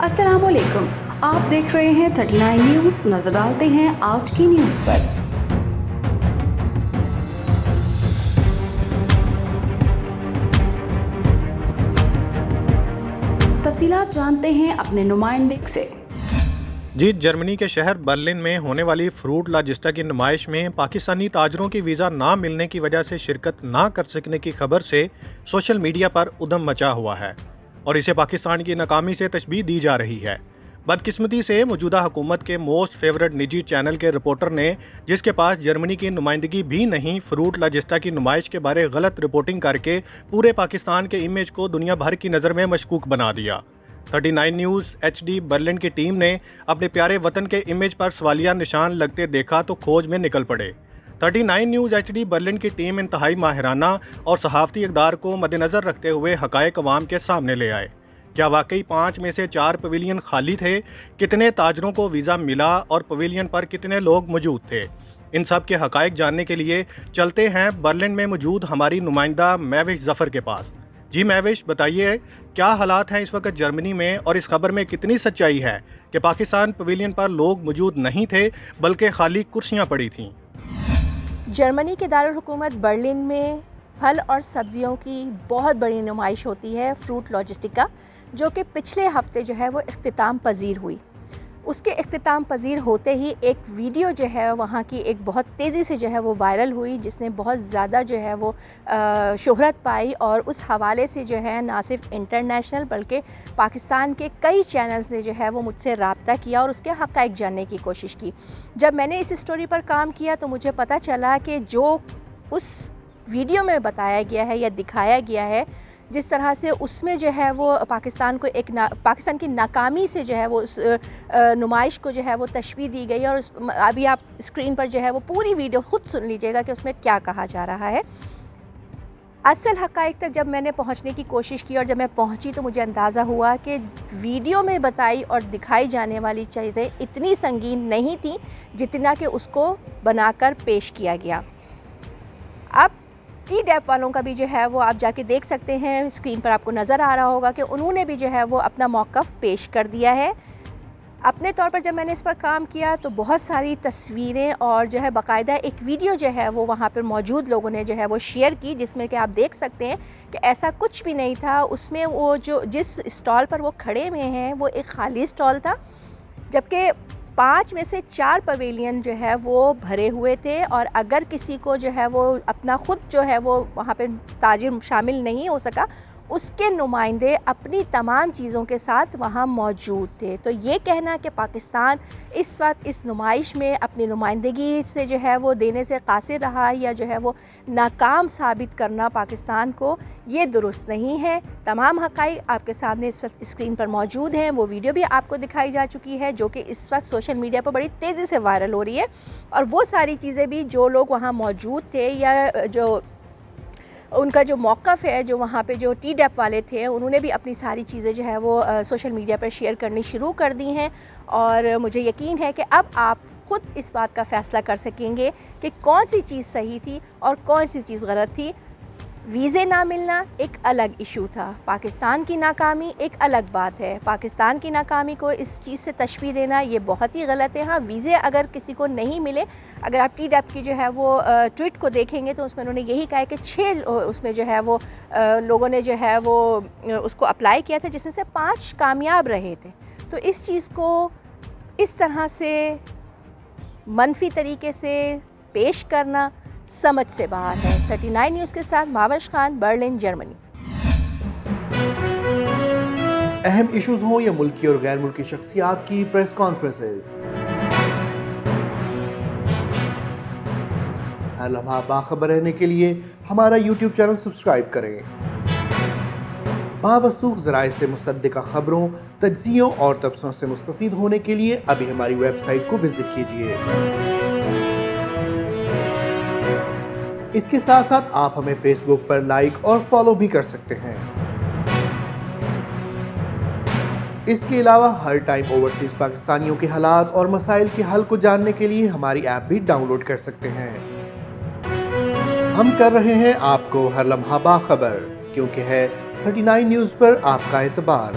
अस्सलाम वालेकुम, आप देख रहे हैं 39 न्यूज़। नजर डालते हैं आज की न्यूज़ पर। तफसीलात जानते हैं अपने नुमाइंदे से। जी, जर्मनी के शहर बर्लिन में होने वाली फ्रूट लाजिस्टा की नुमाइश में पाकिस्तानी ताजरों की वीज़ा ना मिलने की वजह से शिरकत ना कर सकने की खबर से सोशल मीडिया पर उधम मचा हुआ है और इसे पाकिस्तान की नाकामी से तशबीह दी जा रही है। बदकिस्मती से मौजूदा हुकूमत के मोस्ट फेवरेट निजी चैनल के रिपोर्टर ने, जिसके पास जर्मनी की नुमाइंदगी भी नहीं, फ्रूट लाजिस्टा की नुमाइश के बारे गलत रिपोर्टिंग करके पूरे पाकिस्तान के इमेज को दुनिया भर की नज़र में मशकूक बना दिया। 39 न्यूज़ HD बर्लिन की टीम ने अपने प्यारे वतन के इमेज पर सवालिया निशान लगते देखा तो खोज में निकल पड़े। 39 न्यूज़ HD बर्लिन की टीम इंतहाई माहिराना और सहाफ़ती इक़दार को मद्देनज़र रखते हुए हक़ाइक़ अवाम के सामने ले आए। क्या वाकई 5 में से 4 पवेलियन खाली थे? कितने ताजरों को वीज़ा मिला और पवेलियन पर कितने लोग मौजूद थे? इन सब के हक़ाइक़ जानने के लिए चलते हैं बर्लिन में मौजूद हमारी नुमाइंदा महविश ज़फ़र के पास। जी महविश, बताइए क्या हालात हैं इस वक्त जर्मनी में और इस खबर में कितनी सच्चाई है कि पाकिस्तान पवेलियन पर लोग मौजूद नहीं थे बल्कि खाली कुर्सियां पड़ी थीं? जर्मनी के दारुल हुकूमत बर्लिन में फल और सब्जियों की बहुत बड़ी नुमाइश होती है, फ्रूट लॉजिस्टिका, जो कि पिछले हफ्ते जो है वो इख्तिताम पजीर हुई। उसके इख्तिताम पजीर होते ही एक वीडियो जो है वहाँ की एक बहुत तेज़ी से जो है वो वायरल हुई, जिसने बहुत ज़्यादा जो है वो शोहरत पाई और उस हवाले से जो है ना सिर्फ इंटरनेशनल बल्कि पाकिस्तान के कई चैनल्स ने जो है वो मुझसे रब्ता किया और उसके हक़ाइक़ जानने की कोशिश की। जब मैंने इस स्टोरी पर काम किया तो मुझे पता चला कि जो उस वीडियो में बताया गया है या दिखाया गया है, जिस तरह से उसमें जो है वो पाकिस्तान को पाकिस्तान की नाकामी से जो है वो उस नुमाइश को जो है वो तशबीह दी गई और अभी आप स्क्रीन पर जो है वो पूरी वीडियो ख़ुद सुन लीजिएगा कि उसमें क्या कहा जा रहा है। असल हक़ाइक़ तक जब मैंने पहुंचने की कोशिश की और जब मैं पहुंची तो मुझे अंदाज़ा हुआ कि वीडियो में बताई और दिखाई जाने वाली चीज़ें इतनी संगीन नहीं थी जितना कि उसको बनाकर पेश किया गया। अब टी-डैप वालों का भी जो है वो आप जाके देख सकते हैं, स्क्रीन पर आपको नज़र आ रहा होगा कि उन्होंने भी जो है वो अपना मौक़िफ़ पेश कर दिया है। अपने तौर पर जब मैंने इस पर काम किया तो बहुत सारी तस्वीरें और जो है बाकायदा एक वीडियो जो है वो वहाँ पर मौजूद लोगों ने जो है वो शेयर की, जिसमें कि आप देख सकते हैं कि ऐसा कुछ भी नहीं था। उसमें वो जिस स्टॉल पर वो खड़े हुए हैं वो एक खाली स्टॉल था, जबकि 5 में से 4 पवेलियन जो है वो भरे हुए थे और अगर किसी को जो है वो अपना ख़ुद जो है वो वहाँ पे ताजिर शामिल नहीं हो सका, उसके नुमाइंदे अपनी तमाम चीज़ों के साथ वहाँ मौजूद थे। तो ये कहना कि पाकिस्तान इस वक्त इस नुमाइश में अपनी नुमाइंदगी से जो है वो देने से कासिर रहा या जो है वो नाकाम साबित करना पाकिस्तान को, ये दुरुस्त नहीं है। तमाम हक़ाइक़ आपके सामने इस वक्त स्क्रीन पर मौजूद हैं। वो वीडियो भी आपको दिखाई जा चुकी है जो कि इस वक्त सोशल मीडिया पर बड़ी तेज़ी से वायरल हो रही है और वो सारी चीज़ें भी जो लोग वहाँ मौजूद थे या जो उनका जो मौक़िफ़ है, जो वहाँ पे जो टी-डैप वाले थे, उन्होंने भी अपनी सारी चीज़ें जो है वो सोशल मीडिया पर शेयर करनी शुरू कर दी हैं और मुझे यकीन है कि अब आप ख़ुद इस बात का फ़ैसला कर सकेंगे कि कौन सी चीज़ सही थी और कौन सी चीज़ गलत थी। वीज़े ना मिलना एक अलग इशू था, पाकिस्तान की नाकामी एक अलग बात है। पाकिस्तान की नाकामी को इस चीज़ से तशबीह देना ये बहुत ही गलत है। हाँ, वीज़े अगर किसी को नहीं मिले, अगर आप टी-डैप की जो है वो ट्वीट को देखेंगे तो उसमें उन्होंने यही कहा है कि 6 उसमें जो है वो लोगों ने जो है वो उसको अप्लाई किया था, जिसमें से 5 कामयाब रहे थे। तो इस चीज़ को इस तरह से मनफी तरीके से पेश करना समझ से बाहर है। 39 न्यूज़ के साथ माविश खान, बर्लिन, जर्मनी। अहम इश्यूज हों या मुल्की और गैर मुल्की शख्सियात की प्रेस कॉन्फ्रेंसेस, हर लम्हा बाखबर रहने के लिए हमारा YouTube चैनल सब्सक्राइब करें। बावसूख ज़राए से मुसद्दिक़ा खबरों, तज्ज़ियों और तबसरों से मुस्तफ़ीद होने के लिए अभी हमारी वेबसाइट को विज़िट कीजिए। इसके साथ साथ आप हमें फेसबुक पर लाइक और फॉलो भी कर सकते हैं। इसके अलावा हर टाइम ओवरसीज पाकिस्तानियों के हालात और मसाइल के हल को जानने के लिए हमारी ऐप भी डाउनलोड कर सकते हैं। हम कर रहे हैं आपको हर लम्हा बाखबर, क्योंकि है 39 न्यूज़ पर आपका एतबार।